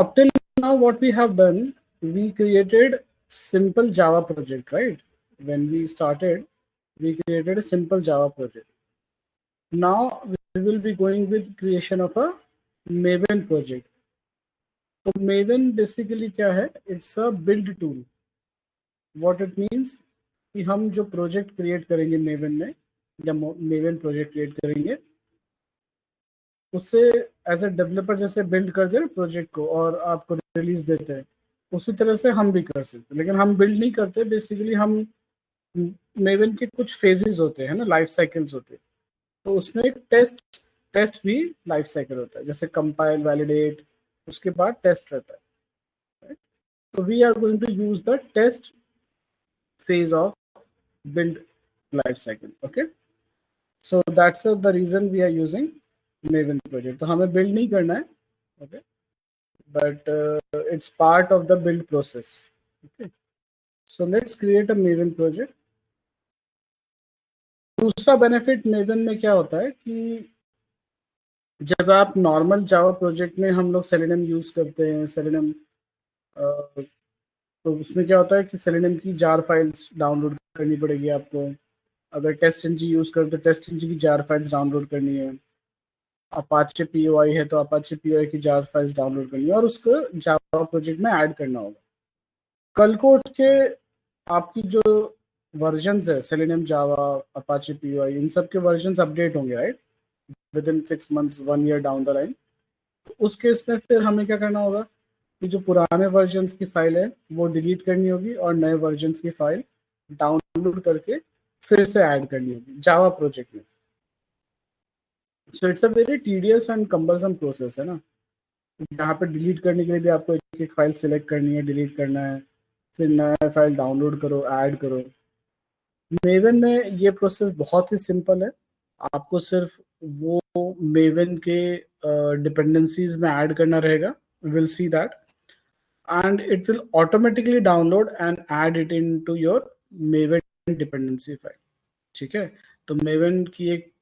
up till now what we have done, we created simple Java project, right? When we started, we created a simple Java project. Now we will be going with creation of a Maven project. तो Maven basically क्या है? It's a build tool. What it means कि हम जो project create करेंगे Maven में, या Maven project create करेंगे, उससे एज ए डेवलपर जैसे बिल्ड कर दे प्रोजेक्ट को और आपको रिलीज देते हैं, उसी तरह से हम भी कर सकते हैं. लेकिन हम बिल्ड नहीं करते, बेसिकली हम Maven के कुछ फेजेस होते हैं ना, लाइफ साइकिल्स होते हैं. तो उसमें एक टेस्ट भी लाइफ साइकिल होता है, जैसे कंपाइल, वैलिडेट, उसके बाद टेस्ट रहता है. तो we are going to use the test phase of build life cycle. Okay, so that's the reason we are using Maven project. तो हमें build नहीं करना है, okay, but it's part of the build process. Okay, so let's create a Maven project. दूसरा benefit Maven में क्या होता है कि जब आप नॉर्मल जावा प्रोजेक्ट में हम लोग सेलेनियम यूज करते हैं, सेलेनियम, तो उसमें क्या होता है कि सेलेनियम की जार फाइल्स डाउनलोड करनी पड़ेगी आपको. अगर टेस्ट इंजी यूज करते तो टेस्ट इंजी की जार फाइल्स डाउनलोड करनी है. अपाचे पीओआई है तो अपाचे पीओआई की जार फाइल्स डाउनलोड करनी है और उसको जावा प्रोजेक्ट में ऐड करना होगा. कल को उठ के आपकी जो वर्जन्स है सेलेनियम, जावा, अपाचे पीओआई, इन सब के वर्जन्स अपडेट होंगे, right, with in 6 months 1 year down the line. उस केस में फिर हमें क्या करना होगा कि जो पुराने वर्जन्स की फाइल है वो डिलीट करनी होगी और नए वर्जन्स की फाइल डाउनलोड करके फिर से ऐड करनी होगी जावा प्रोजेक्ट में. So it's a very tedious and cumbersome process है ना. यहाँ पे डिलीट करने के लिए भी आपको एक एक फाइल सिलेक्ट करनी है, डिलीट करना है, फिर नया फाइल डाउनलोड करो, ऐड करो. मेवन में ये प्रोसेस बहुत ही सिंपल है. आपको सिर्फ वो मेवन के डिपेंडेंसीज में ऐड करना रहेगा. Will see that, and it will automatically download and add it into your Maven dependency file. ठीक है, तो Maven की एक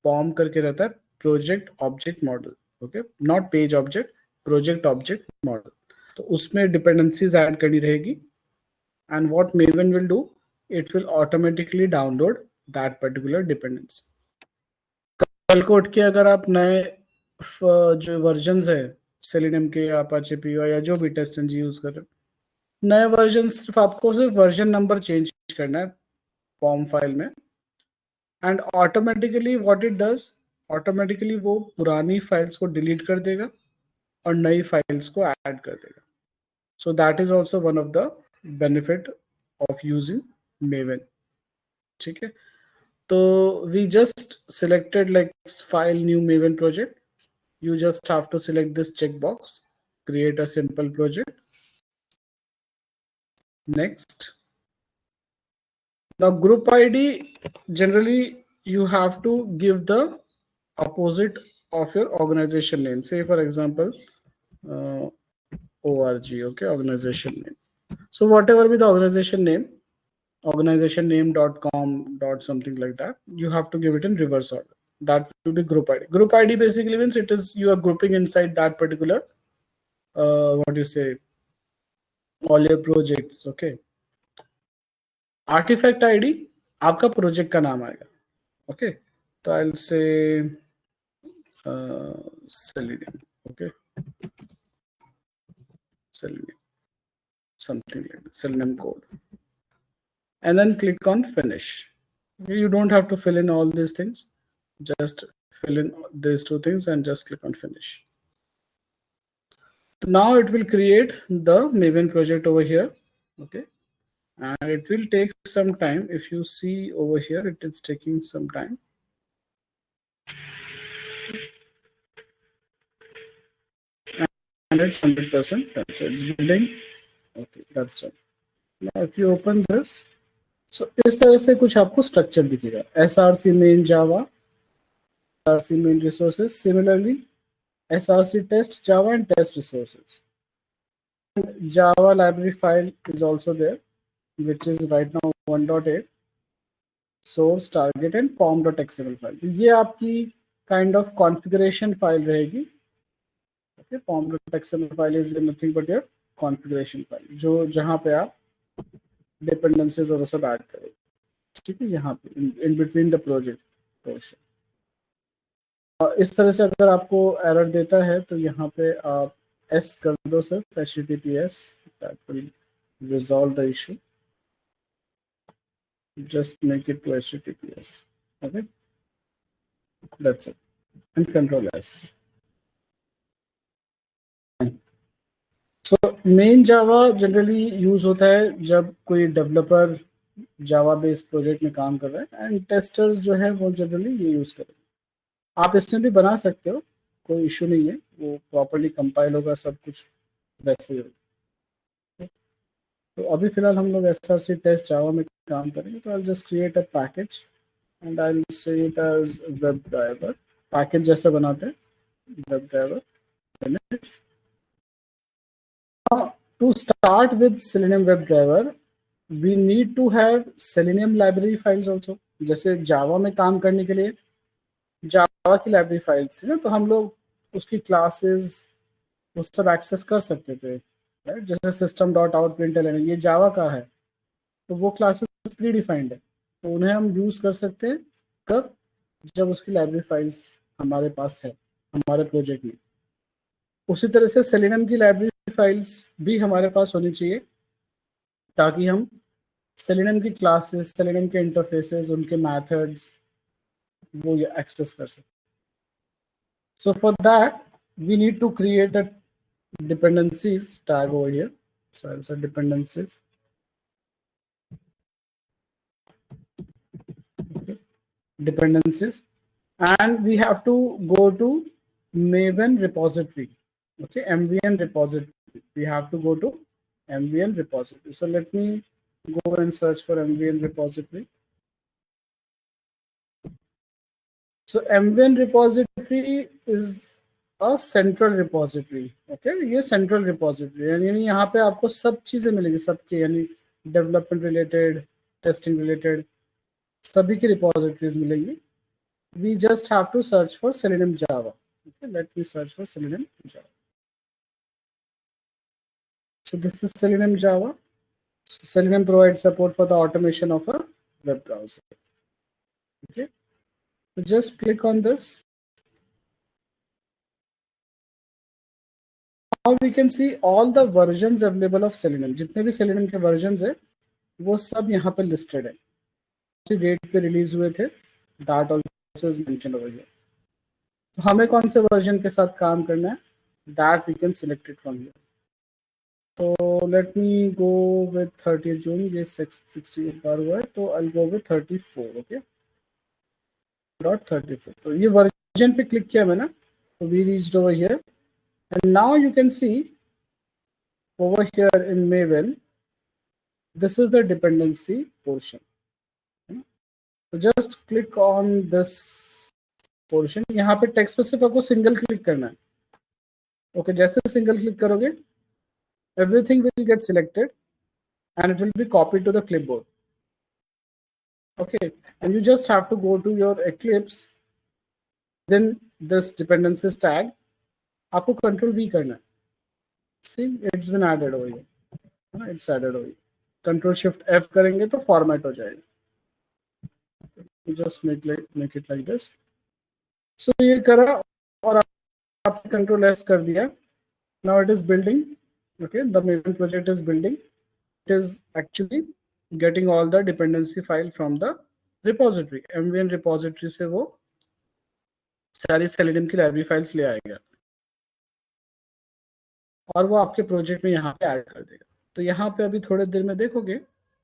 पॉम करके रहता है, project object model. Okay, not page object, project object model. तो उसमें डिपेंडेंसीज ऐड करनी रहेगी. And what Maven will do, it will automatically download that particular dependency. कल को उठ के अगर आप नए जो वर्जन्स है सेलेनियम के, अपाचे पीओआई या जो भी टेस्ट इंजन यूज कर रहे हैं, नए वर्जन, सिर्फ आपको सिर्फ वर्जन नंबर चेंज करना है फॉर्म फाइल में. And automatically what it does, automatically वो पुरानी फाइल्स को डिलीट कर देगा और नई फाइल्स को ऐड कर देगा. So that is also one of the benefit of using Maven. ठीक है, तो we just selected like file new Maven project. You just have to select this checkbox, create a simple project. Next, now group ID, generally you have to give the opposite of your organization name. Say for example org, okay, organization name. So whatever be the organization name, organizationname.com dot something like that, you have to give it in reverse order. That will be group ID. Group ID basically means it is you are grouping inside that particular what do you say, all your projects. Okay, artifact ID आपका project का नाम आएगा. Okay, तो I will से Selenium. Okay, Selenium, something like that, Selenium code, and then click on finish. You don't have to fill in all these things, just fill in these two things and just click on finish. So now it will create the Maven project over here. Okay, and it will take some time. If you see over here, it is taking some time. 100% done. So it's building. Okay, that's done. Now if you open this, so इस तरह से कुछ आपको structure दिखेगा. SRC main Java, SRC main resources, similarly SRC test Java and test resources. And Java library file is also there, which is right now 1.8, source, target and pom.xml file. ये आपकी kind of configuration file रहेगी okay, pom.xml file is nothing but your configuration file, जो जहां पे आप dependencies और वो सब ऐड करेंगे, ठीक है, यहाँ पे in between the project portion. इस तरह से अगर आपको एरर देता है तो यहाँ पे आप एस कर दो सिर्फ, HTTPS, that will resolve the issue. Just make it to HTTPS. Okay, that's it. And Control S. So main Java generally use होता है जब कोई डेवलपर जावा बेस्ड प्रोजेक्ट में काम कर रहा है, एंड टेस्टर्स जो है वो जनरली ये यूज करें। आप इसमें भी बना सकते हो, कोई इशू नहीं है, वो प्रॉपरली कंपाइल होगा, सब कुछ वैसे ही होगा। तो अभी फिलहाल हम लोग SRC टेस्ट जावा में काम करेंगे, तो I just create a package and I will say it as web driver, package जैसे बनाते हैं, web driver finish. To start with Selenium WebDriver, we need to have Selenium library files also। जैसे जावा में काम करने के लिए जावा की लाइब्रेरी फाइल्स थी ना, तो हम लोग उसकी क्लासेस वो सब एक्सेस कर सकते थे, राइट। जैसे system.out.println ये जावा का है, तो वो क्लासेस प्री डिफाइंड है, तो उन्हें हम यूज कर सकते हैं कब, जब उसकी लाइब्रेरी फाइल्स हमारे पास है हमारे प्रोजेक्ट में। उसी तरह से सेलेनियम की लाइब्रेरी फाइल्स भी हमारे पास होनी चाहिए, ताकि हम सेलेनियम की क्लासेस, सेलेनियम के इंटरफेसेस, उनके मेथड्स वो एक्सेस कर सकते। So for that we need to create a dependencies tag over here, so I'll say dependencies, okay. Dependencies, and we have to go to Maven repository, okay, MVN repository, we have to go to MVN repository. So let me go and search for MVN repository. So MVN repository is a central repository, okay, ये central repository यानी यहाँ पे आपको सब चीजें मिलेंगी, सबके, यानी डेवलपमेंट रिलेटेड, टेस्टिंग रिलेटेड, सभी की रिपोजिटरीज मिलेंगी। We just have to search for Selenium Java. Okay, let me search for Selenium Java. So this is Selenium Java. So Selenium provides support for the automation of a web browser. Okay, so just click on this. Now we can see all the versions available of Selenium. जितने भी Selenium के versions है, वो सब यहाँ पे listed है, उसी डेट पे रिलीज हुए थे, that also is mentioned over here. तो हमें कौन से वर्जन के साथ काम करना है, that we can select it from here. तो let me go with 30 June, ये 68 बार हुआ है, तो I'll go with 34, okay, .34। तो ये वर्जन पे क्लिक किया मैंने, तो we reached over here, and now you can see over here in Maven, this is the dependency portion. So just click on this portion, यहाँ पे टेक्स्ट पे सिर्फ आपको सिंगल क्लिक करना है, ओके। जैसे सिंगल क्लिक करोगे, everything will get selected and it will be copied to the clipboard, okay, and you just have to go to your Eclipse, then this dependencies tag आपको Control V करना है, see it's been added over here, it's added over here, Control Shift F करेंगे तो format हो जाएगा, just make it like this। so ये करा और आपने Control S कर दिया, now it is building, okay, the Maven project is building, it is actually getting all the dependency file from the repository, MVN repository से वो सारी Selenium की लाइब्रेरी फाइल्स ले आएगा और वो आपके प्रोजेक्ट में यहाँ पे ऐड कर देगा। तो यहाँ पे अभी थोड़ी देर में देखोगे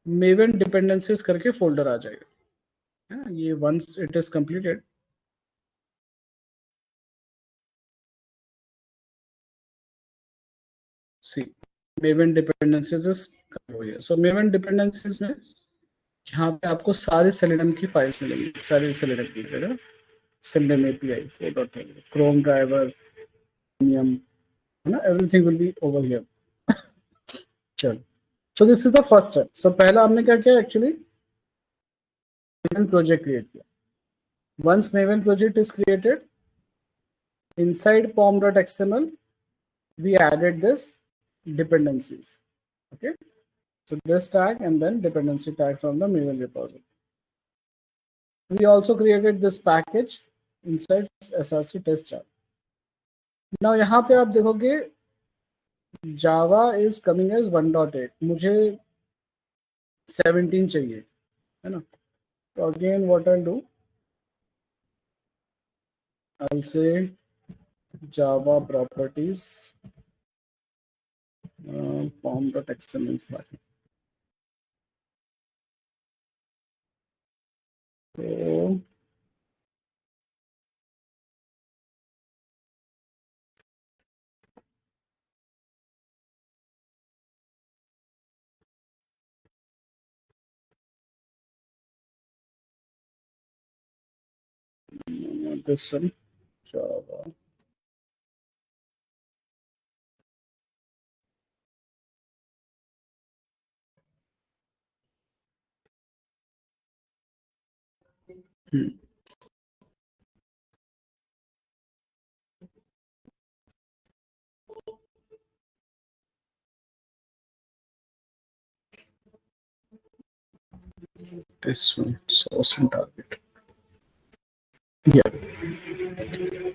Maven dependencies करके फोल्डर आ जाएगा, है ये, once it is completed, see Maven dependencies is here। so Maven dependencies में यहाँ पे आपको सारी Selenium की फाइल्स मिलेंगी, सारी Selenium की, है Selenium API 4.3, Chrome driver, Chromium, है ना, everything will be over here। चलो, so this is the first step। so पहला हमने क्या किया, एक्चुअली Maven project create किया। once Maven project is created, inside pom.xml we added this dependencies. Okay, so this tag and then dependency tag from the Maven repository. We also created this package inside src test jar. Now यहाँ पे आप देखोगे Java is coming as 1.8, मुझे 17 चाहिए, है ना? तो again what I'll do, I'll say Java properties form.xml file. So this one, Java. This one, source and target. Yeah.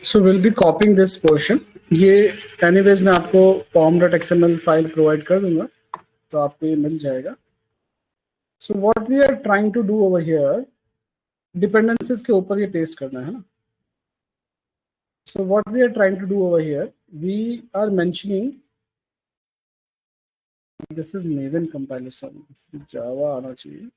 So we'll be copying this portion. ये anyways मैं आपको pom.xml file provide कर दूंगा, तो आपको ये मिल जाएगा. So what we are trying to do over here, dependencies के ऊपर ये पेस्ट करना है ना. So what we are trying to do over here, we are mentioning this is Maven compilation, Java आना चाहिए.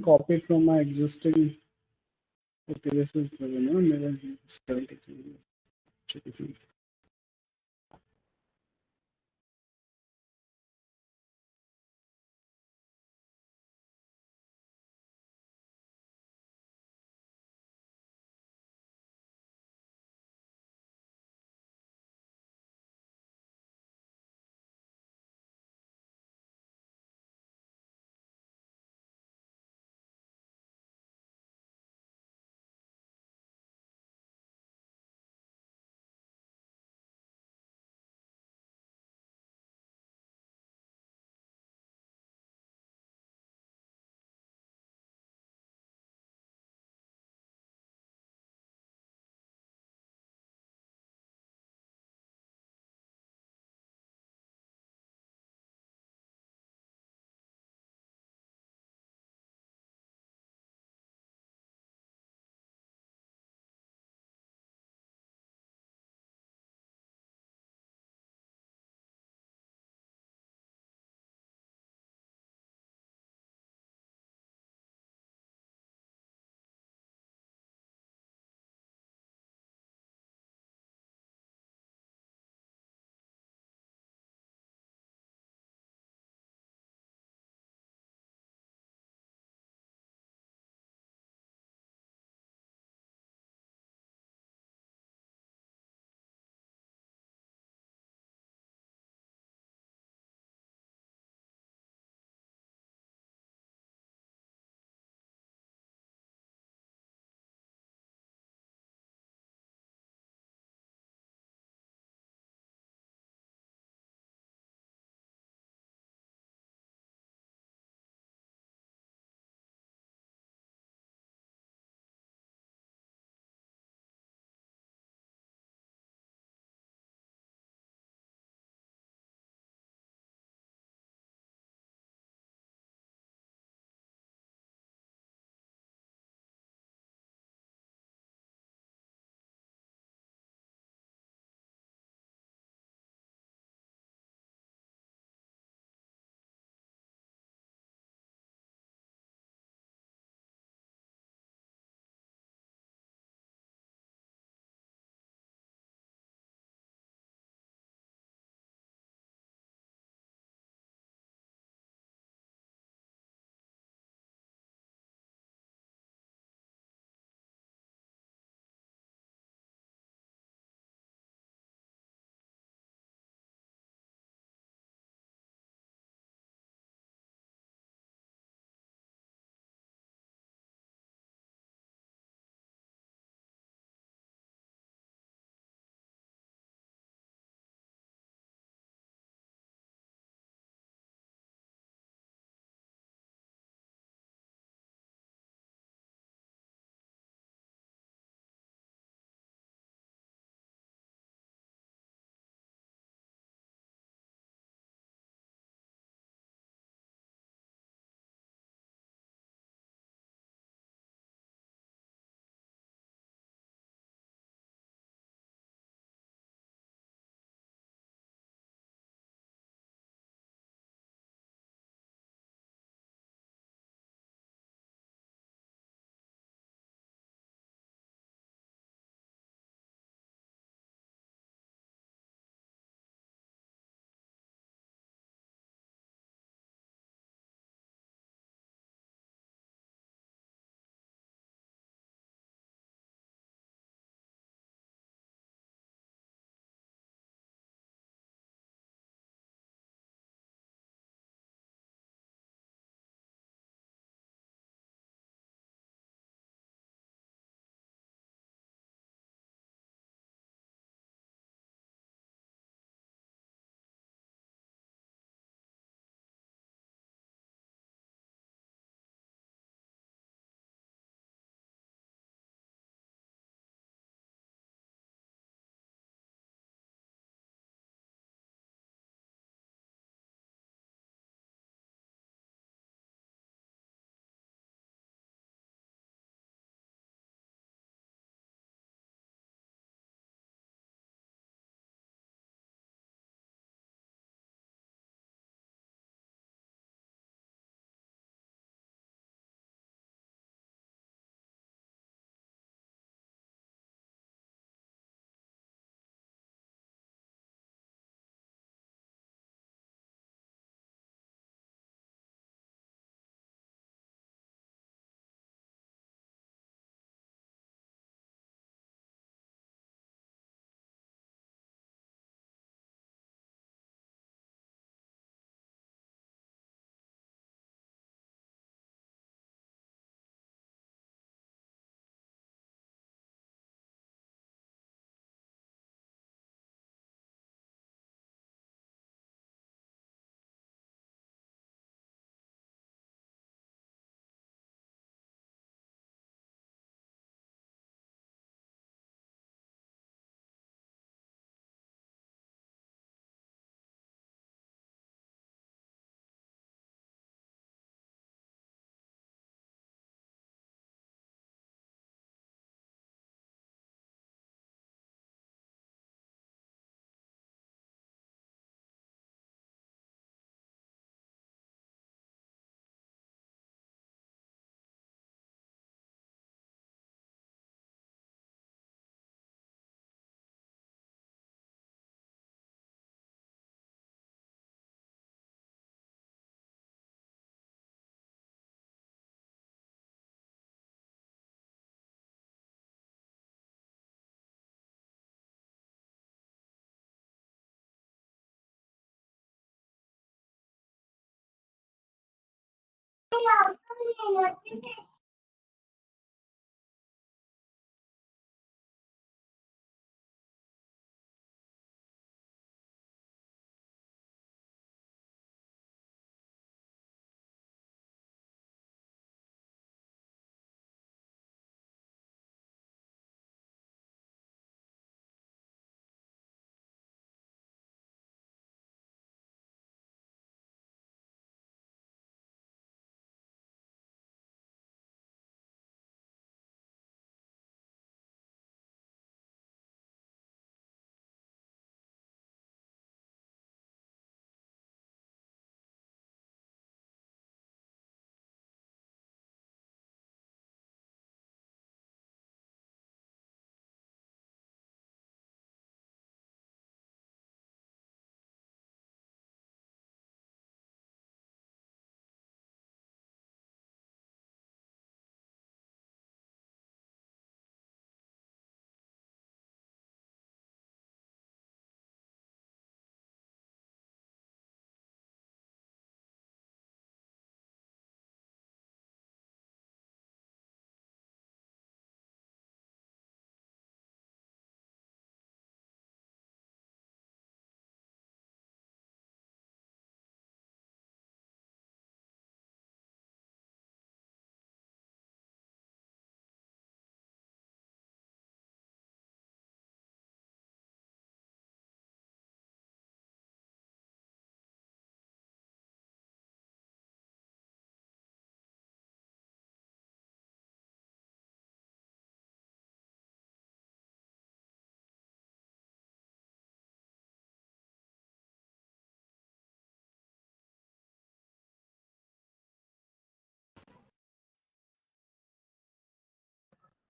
Copy from my existing. Okay, this is Maven 73.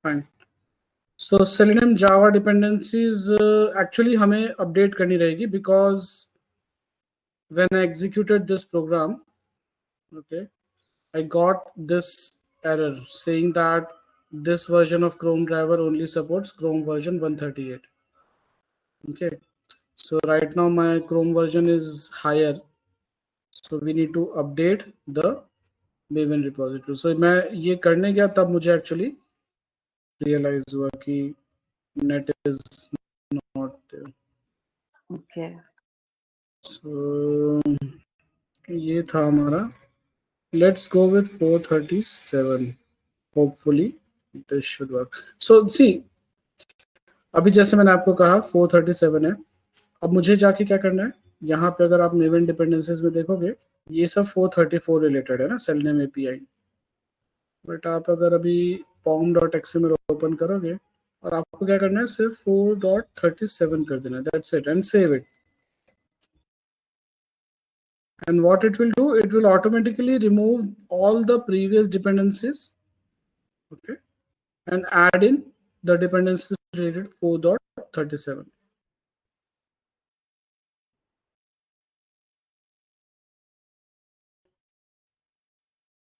Fine. So Selenium Java dependencies actually हमें update करनी रहेगी, because when I executed this program, okay, I got this error saying that this version of Chrome driver only supports Chrome version 138. Okay, so right now my Chrome version is higher, so we need to update the Maven repository. So मैं ये करने गया तब मुझे actually realize हुआ कि net is not there. Okay. So ये था हमारा. Let's go with 437. Hopefully this should work. So see, अभी जैसे मैंने आपको कहा 437 है. अब मुझे जाके क्या करना है, यहाँ पे अगर आप मेवन डिपेंडेंसीज में देखोगे ये सब 434 रिलेटेड है ना, सेलेनियम एपीआई. बट आप अगर अभी pom.xml ओपन करोगे और आपको क्या करना है, सिर्फ 4.37 कर देना, that's it, and save it. And what it will do, it will automatically remove all the previous dependencies, okay, and add in the dependencies related 4.37.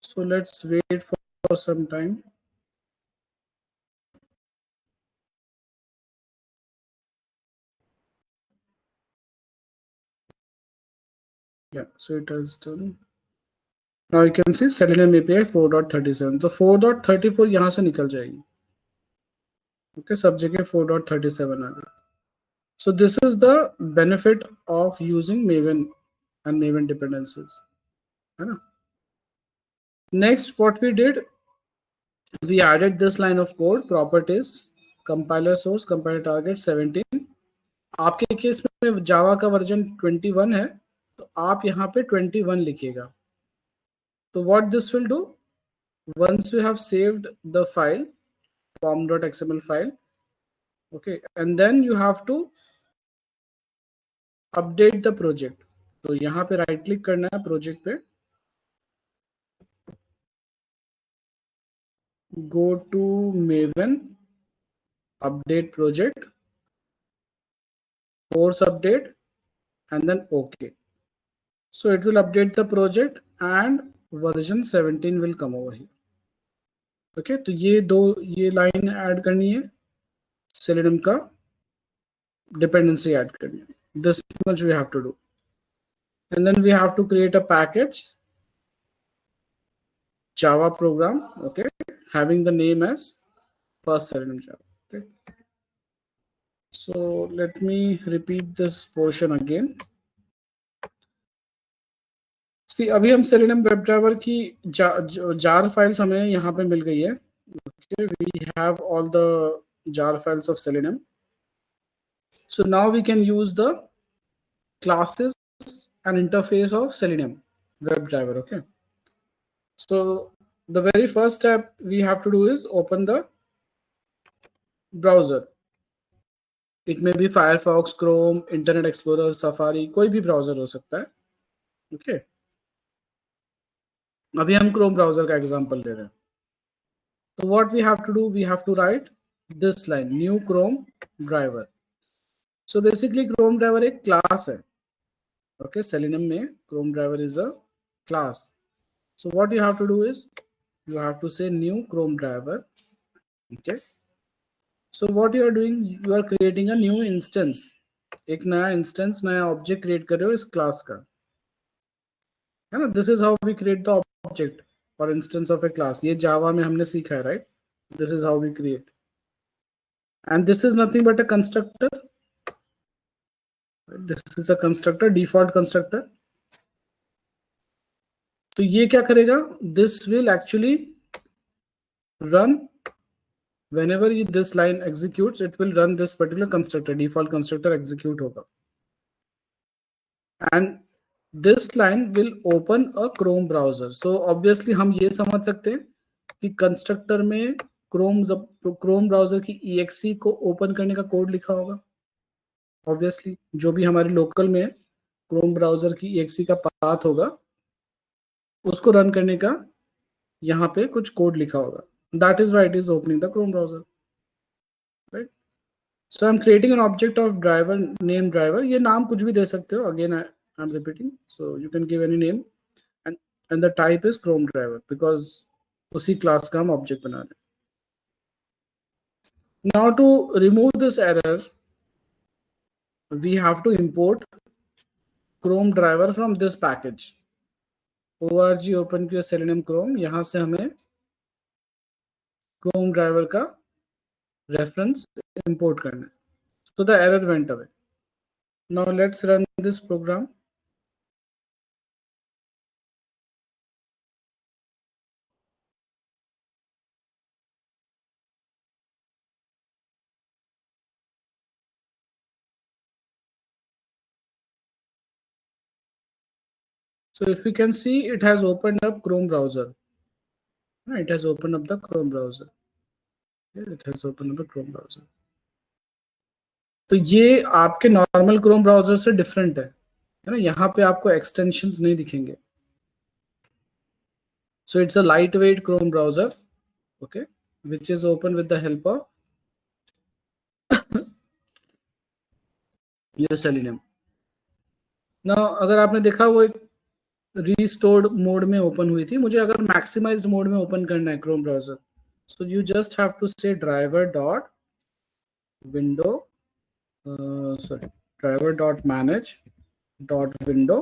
So let's wait for some time. Yeah, so it has done. Now you can see Selenium API 4.37. तो 4.34 यहाँ से निकल जाएगी. Okay, सब जगह 4.37 आ गई. So this is the benefit of using Maven and Maven dependencies. है ना? Next, what we did, we added this line of code, properties, compiler source, compiler target 17. आपके केस में जावा का वर्जन 21 है, तो आप यहाँ पे 21 लिखिएगा. So what this will do, once you have saved the file, pom.xml file, okay, and then you have to update the project. तो यहाँ पे राइट क्लिक करना है प्रोजेक्ट पे, go to Maven, update project, force update, and then OK. So it will update the project and version 17 will come over here. Okay, तो ये line add करनी है, सेलेनियम का डिपेंडेंसी ऐड करनी है. This much we have to do, and then we have to create a package Java program, okay, having the name as first Selenium Java. Okay, so let me repeat this portion again. See, अभी हम Selenium WebDriver की jar files हमें यहाँ पे मिल गई है. Okay, we have all the jar files of Selenium. So now we can use the classes and interface of Selenium WebDriver. Okay. So the very first step we have to do is open the browser. It may be Firefox, Chrome, Internet Explorer, Safari, कोई भी browser हो सकता है. Okay. अभी हम Chrome browser का example ले रहे हैं. So what we have to do, we have to write this line, new Chrome driver. So basically Chrome driver एक class है. Okay, Selenium में Chrome driver is a class. So what you have to do is you have to say new Chrome driver. Okay. So what you are doing, you are creating a new instance. एक नया instance, नया object create कर रहे हो इस class का, है ना? This is how we create the object or instance of a class. ये Java में हमने सीखा है, right? This is how we create. And this is nothing but a constructor. This is a constructor, default constructor. तो ये क्या करेगा? This will actually run whenever this line executes, it will run this particular constructor, default constructor execute होगा. And this line will open a Chrome browser. So obviously हम ये समझ सकते हैं कि constructor में Chrome browser की exe को open करने का कोड लिखा होगा. Obviously जो भी हमारे local में Chrome browser की exe का path होगा उसको रन करने का यहाँ पे कुछ कोड लिखा होगा. That is why it is opening the Chrome browser, right? So I'm creating an object of driver named driver. ये नाम कुछ भी दे सकते हो. Again I'm repeating, so you can give any name, and the type is Chrome driver because उसी class का हम object बना रहे हैं. Now to remove this error, we have to import Chrome driver from this package. org open किया Selenium Chrome, यहाँ से हमें Chrome driver का reference import करना है. So the error went away. Now let's run this program. So if you can see, it has opened up Chrome browser. It has opened up the Chrome browser. It has opened up the Chrome browser. तो ये आपके normal Chrome browser से different है ना? यहाँ पे आपको extensions नहीं दिखेंगे. So it's a lightweight Chrome browser, okay, which is open with the help of your Selenium. Now अगर आपने देखा वो एक रिस्टोर्ड मोड में ओपन हुई थी. मुझे अगर मैक्सिमाइज्ड मोड में ओपन करना है Chrome browser, so you just have to say driver dot window driver dot manage dot window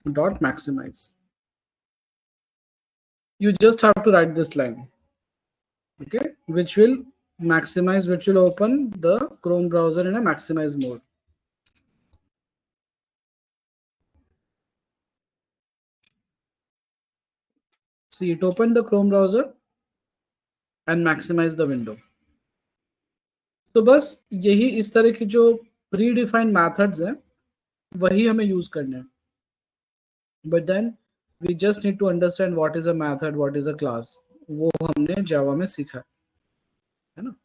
dot maximize. You just have to write this line, okay, which will maximize, which will open the Chrome browser in a maximize mode. See, it opened the Chrome browser and maximize the window. तो बस यही इस तरह की जो predefined methods हैं वही हमें यूज करने हैं. But then we just need to understand what is a method, what is a class. वो हमने जावा में सीखा है ना.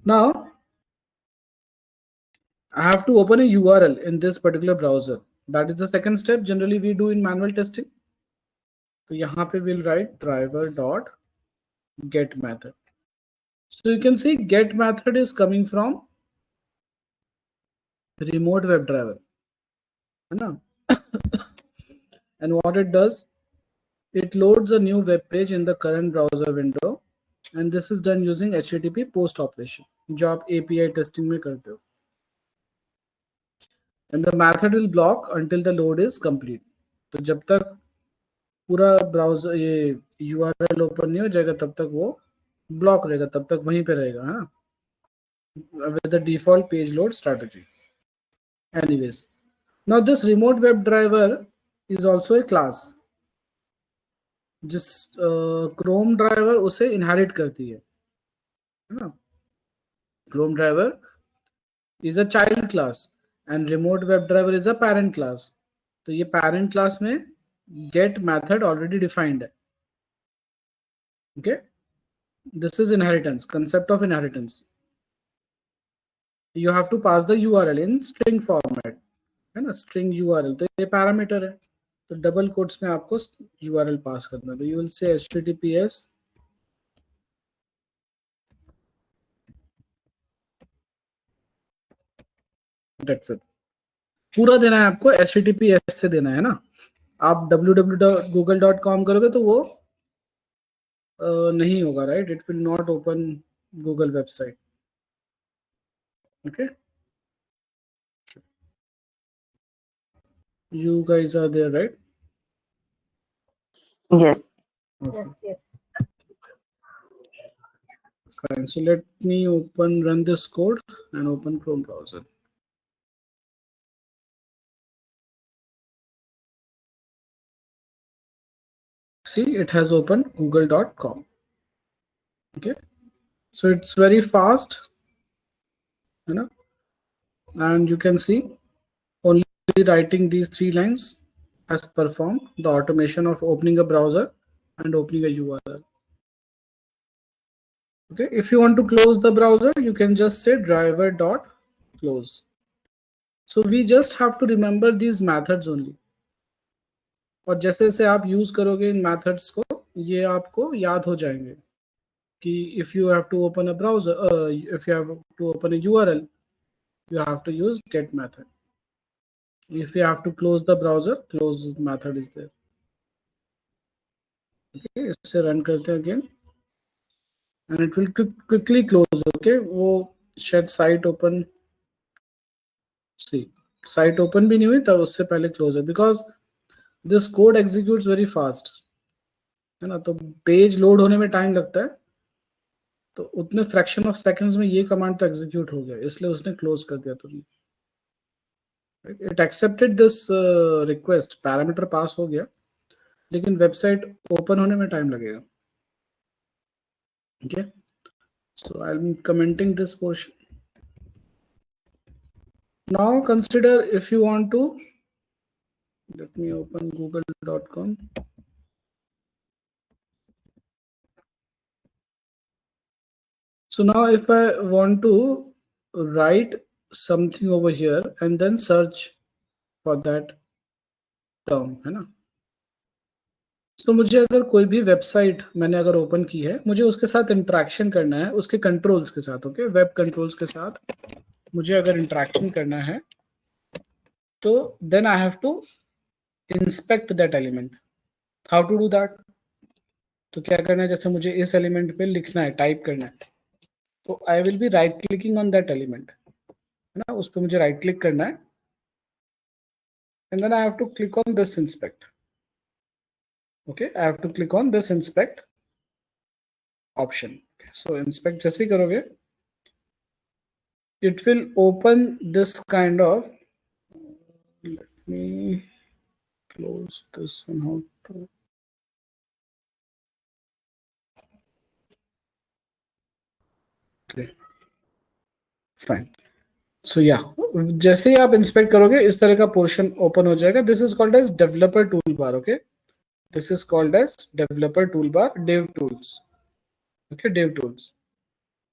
Now I have to open a URL in this particular browser. That is the second step generally we do in manual testing. तो यहाँ पे we'll write driver dot get method. So you can see get method is coming from remote WebDriver, है ना? And what it does, it loads a new web page in the current browser window, and this is done using HTTP post operation जो आप API testing में करते हो. And the method will block until the load is complete. तो जब तक पूरा browser ये यूआरएल ओपन नहीं हो जाएगा तब तक वो ब्लॉक रहेगा, तब तक वहीं पे रहेगा, हाँ, with the default page load strategy. Anyways, now this remote web driver is also a class जिस क्रोम ड्राइवर उसे इनहेरिट करती है ना. Chrome driver is a child class and remote web driver is a parent class. तो ये parent class में get method already defined है. Okay, this is inheritance, concept of inheritance. You have to pass the URL in string format, है ना, string URL. तो ये parameter है, तो डबल कोट्स में आपको URL पास करना है. तो you will say https that's it. पूरा देना है आपको, https से देना है ना. आप www.google.com करोगे तो वो नहीं होगा, right, it will not open Google website. Okay, you guys are there, right? Yes. Okay. Yes. Fine. So let me run this code and open Chrome browser. See, it has opened google.com. Okay, so it's very fast, you know, and you can see only writing these 3 lines has performed the automation of opening a browser and opening a URL. Okay, if you want to close the browser, you can just say driver.close. So we just have to remember these methods only. और जैसे जैसे आप use करोगे इन methods को, ये आपको याद हो जाएंगे कि if you have to open a browser, if you have to open a URL, you have to use get method. If you have to close the browser, close method is there. Okay, इससे run करते हैं again and it will quickly close. Okay, वो शायद site open, सी site open भी नहीं हुई तब उससे पहले क्लोज है, because this code executes very fast, है ना. तो पेज लोड होने में टाइम लगता है, तो उतने फ्रैक्शन ऑफ सेकंड्स में ये कमांड तो एग्जीक्यूट हो गया, इसलिए उसने क्लोज कर दिया तुरंत. It accepted this request, parameter pass हो गया, लेकिन वेबसाइट ओपन होने में टाइम लगेगा. Okay, so I'm commenting this portion. Now consider if you want to, let me open google.com. So now if I want to write something over here and then search for that term, है ना. तो मुझे अगर कोई भी website मैंने अगर open की है, मुझे उसके साथ इंटरेक्शन करना है, उसके कंट्रोल्स के साथ. ओके, वेब कंट्रोल्स के साथ मुझे अगर इंटरेक्शन करना है, तो then I have to inspect that element. How to do that? तो क्या करना है, जैसे मुझे इस एलिमेंट पे लिखना है, टाइप करना है, तो I will be right clicking on that element, है ना. उस पर मुझे राइट क्लिक करना है and then I have to click on this inspect. Okay, I have to click on this inspect option. So inspect जैसे ही करोगे, it will open this kind of, let me close this one out. Okay, fine. So yeah, जैसे ही आप inspect करोगे इस तरह का portion open हो जाएगा. This is called as developer tool bar. Okay, this is called as developer tool bar, dev tools. Okay, dev tools.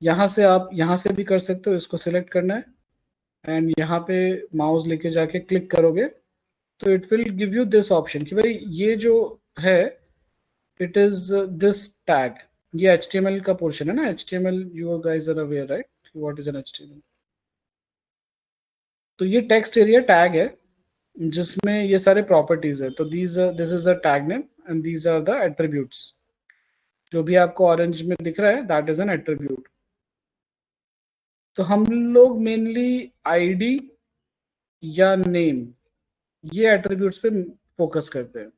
यहाँ से आप यहाँ से भी कर सकते हो, इसको सिलेक्ट करना है एंड यहाँ पे माउस लेके जाके क्लिक करोगे तो it will give you this option कि भाई ये जो है, इट इज दिस टैग. ये HTML का पोर्शन है ना. HTML you guys are aware, right, what is an HTML. तो ये टेक्स्ट एरिया टैग है जिसमें ये सारे प्रॉपर्टीज है. तो this is a tag name and these are the attributes. जो भी आपको ऑरेंज में दिख रहा है दैट इज एन एट्रीब्यूट. तो हम लोग मेनली आईडी या नेम, ये एट्रीब्यूट्स पे फोकस करते हैं.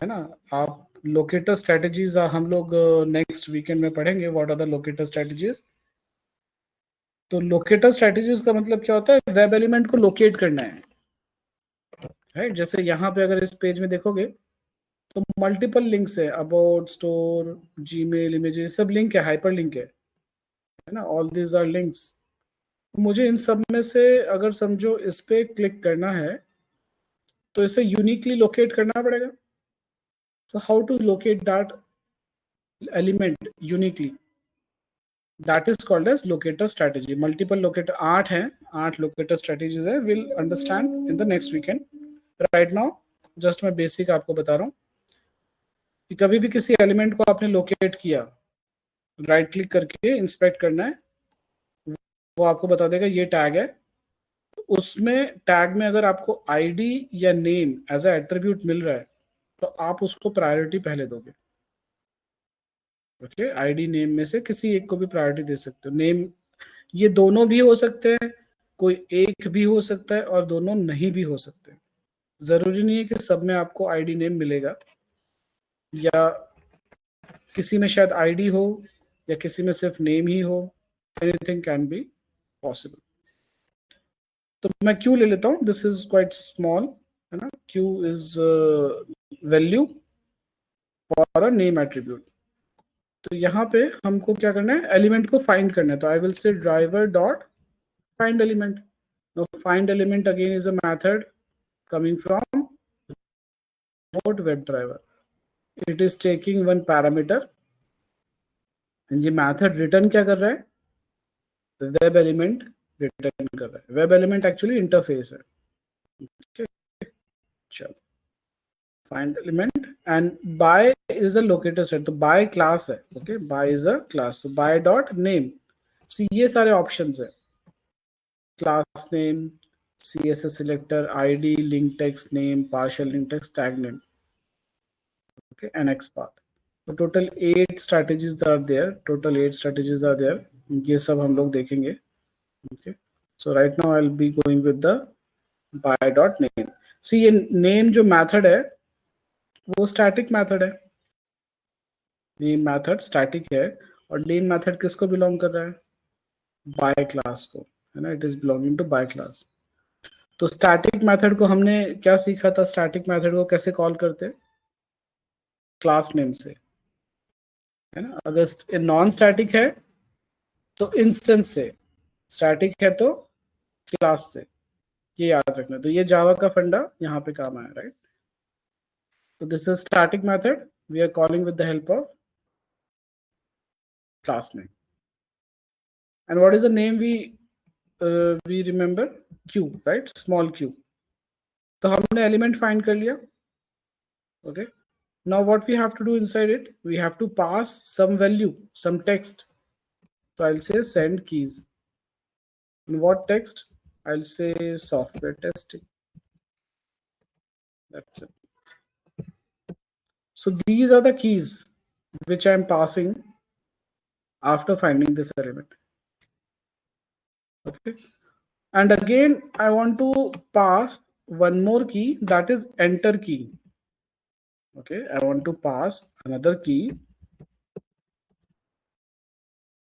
है ना। आप लोकेटर स्ट्रेटजीज हम लोग नेक्स्ट वीकेंड में पढ़ेंगे, what are the locator strategies. तो लोकेटर स्ट्रेटजीज का मतलब क्या होता है, वेब एलिमेंट को लोकेट करना है, राइट। जैसे यहाँ पे अगर इस पेज में देखोगे तो मल्टीपल लिंक्स है, अबाउट, स्टोर, जीमेल, इमेजेस, सब लिंक है, हाइपर लिंक है ना, ऑल दीज आर लिंक्स। मुझे इन सब में से अगर समझो इस पे क्लिक करना है तो इसे यूनिकली लोकेट करना पड़ेगा। So how to locate that element uniquely, that is called as locator strategy. Multiple locator 8 हैं, 8 लोकेटर स्ट्रेटेजीज है, will understand in the next weekend. Right now just मैं बेसिक आपको बता रहा हूँ कि कभी भी किसी एलिमेंट को आपने लोकेट किया, राइट क्लिक करके इंस्पेक्ट करना है, वो आपको बता देगा ये टैग है। उसमें टैग में अगर आपको आईडी या नेम एज अ एट्रीब्यूट मिल रहा है तो आप उसको प्रायोरिटी पहले दोगे। ओके, आईडी नेम में से किसी एक को भी प्रायोरिटी दे सकते हो। नेम ये दोनों भी हो सकते हैं, कोई एक भी हो सकता है और दोनों नहीं भी हो सकते। जरूरी नहीं है कि सब में आपको आईडी नेम मिलेगा, या किसी में शायद आईडी हो या किसी में सिर्फ नेम ही हो, एनीथिंग कैन बी पॉसिबल। तो मैं क्यू ले लेता हूँ, दिस इज क्वाइट स्मॉल, है ना। Q is value for a name attribute. तो यहाँ पे हमको क्या करना है, एलिमेंट को फाइंड करना है। तो आई विल से driver dot find element. Now find element again is a method coming from remote WebDriver. It is taking one parameter and ये method return क्या कर रहा है, वेब एलिमेंट रिटर्न कर रहा है। वेब एलिमेंट एक्चुअली इंटरफेस है। okay, चलो find element and by is the locator set. तो बाय क्लास है, okay, by is a class. तो बाय डॉट नेम, सी ये सारे ऑप्शंस है, class name, CSS selector, ID, link text name, partial link text, tag name, okay, and XPath. So total 8 strategies are there. Total 8 strategies are there. ये सब हम लोग देखेंगे. Okay. So right now I'll be going with the by dot name. See ये name जो method है वो static method है. Name method static है और name method किसको belong कर रहा है? By class को, है ना? It is belonging to by class. तो स्टैटिक मेथड को हमने क्या सीखा था, स्टैटिक मेथड को कैसे कॉल करते हैं, क्लास नेम से, है ना। अगर नॉन स्टैटिक है तो इंस्टेंस से, स्टैटिक है तो क्लास से, ये याद रखना। तो ये जावा का फंडा यहाँ पे काम आया, राइट। तो this is static method, we are calling with the help of class name. And what is the name we remember, q, right, small q. तो हमने एलिमेंट फाइंड कर लिया, okay. Now what we have to do inside it, we have to pass some value, some text. So I'll say send keys. In what text? I'll say software testing. That's it. So these are the keys which I'm passing after finding this element. Okay. And again, I want to pass one more key, that is enter key. Okay, I want to pass another key,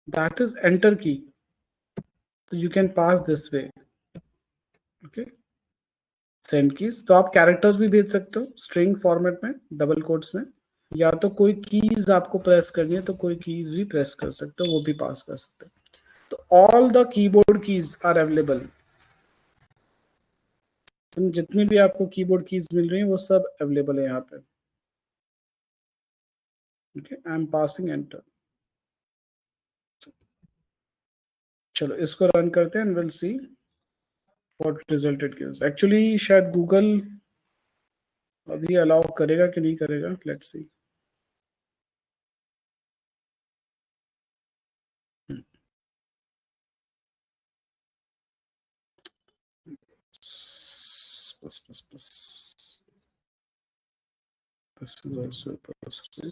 that is enter key. So you can pass this way. Okay. Send keys, तो आप characters भी भेज सकते हो string format में, double quotes में, या तो कोई कीज आपको प्रेस करनी है तो कोई कीज भी प्रेस कर सकते हो, वो भी पास कर सकते हो। तो all the keyboard keys are available. जितनी भी आपको कीबोर्ड कीज मिल रही है वो सब अवेलेबल है यहाँ पे। Okay, I am passing enter. चलो इसको रन करते हैं and will see what result it gives. Actually शायद गूगल अभी अलाउ करेगा कि नहीं करेगा, let's see. This is also possible.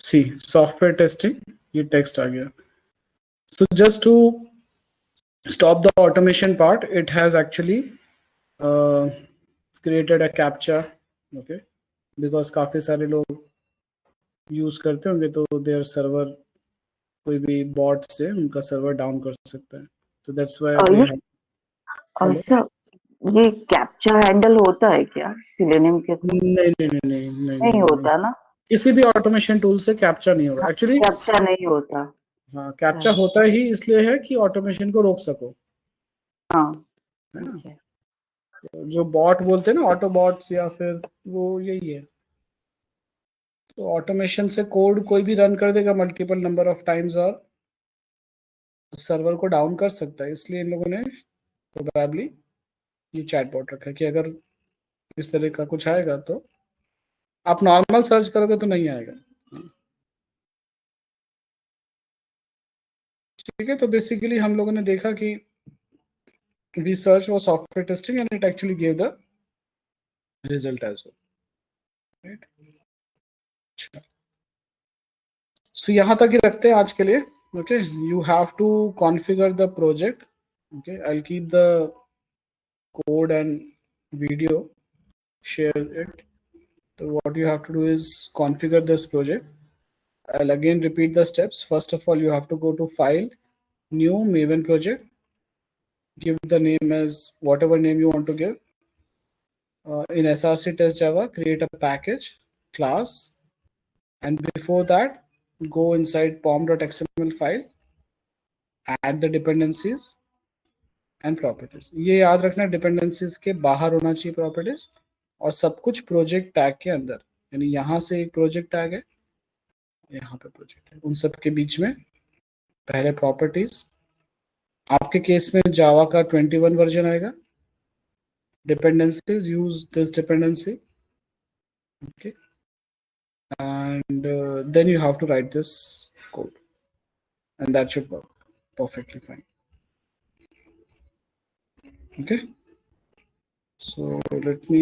See, software testing, ये text आ गया. So just to stop the automation part, it has actually created a captcha, okay, because काफ़ी सारे लोग यूज़ करते होंगे तो देयर सर्वर कोई भी बॉट से उनका सर्वर डाउन कर सकता है, तो that's why they have. Hello. Sir ये कैप्चा हैंडल होता है क्या सिलेनियम के थ्रू? नहीं नहीं नहीं नहीं नहीं नहीं नहीं नहीं, होता ना, किसी भी ऑटोमेशन टूल से कैप्चा नहीं होगा एक्चुअली। कैप्चा नहीं होता। हाँ, कैप्चा होता ही इसलिए है कि ऑटोमेशन को रोक सको, हाँ है ना। ठीक है। जो बॉट बोलते हैं ना, ऑटो बॉट्स या फिर, वो यही है। तो ऑटोमेशन से कोड कोई भी रन कर देगा मल्टीपल नंबर ऑफ टाइम्स और सर्वर को डाउन कर सकता है, इसलिए इन लोगों ने प्रोबेबली ये चैटबॉट रखा है कि अगर इस तरह का कुछ आएगा तो आप नॉर्मल सर्च करोगे तो नहीं आएगा। ठीक है, तो बेसिकली हम लोगों ने देखा कि we search for software testing and it actually give the result as well, right. So यहाँ तक ही रखते हैं आज के लिए। Okay, you have to configure the project. Okay, I will keep the code and video, share it. So what you have to do is configure this project. I'll again repeat the steps. First of all, you have to go to file, new Maven project, give the name as whatever name you want to give. In SRC test Java, create a package class, and before that go inside pom.xml file, add the dependencies and properties. ये याद रखना, dependencies के बाहर होना चाहिए properties, और सब कुछ प्रोजेक्ट टैग के अंदर। यानी यहाँ से एक प्रोजेक्ट टैग है, यहाँ पे प्रोजेक्ट है, उन सब के बीच में पहले प्रॉपर्टीज। आपके केस में जावा का 21 वर्जन आएगा। Dependencies, use this dependency, okay, and then you have to write this code and that should work perfectly fine. Okay, so let me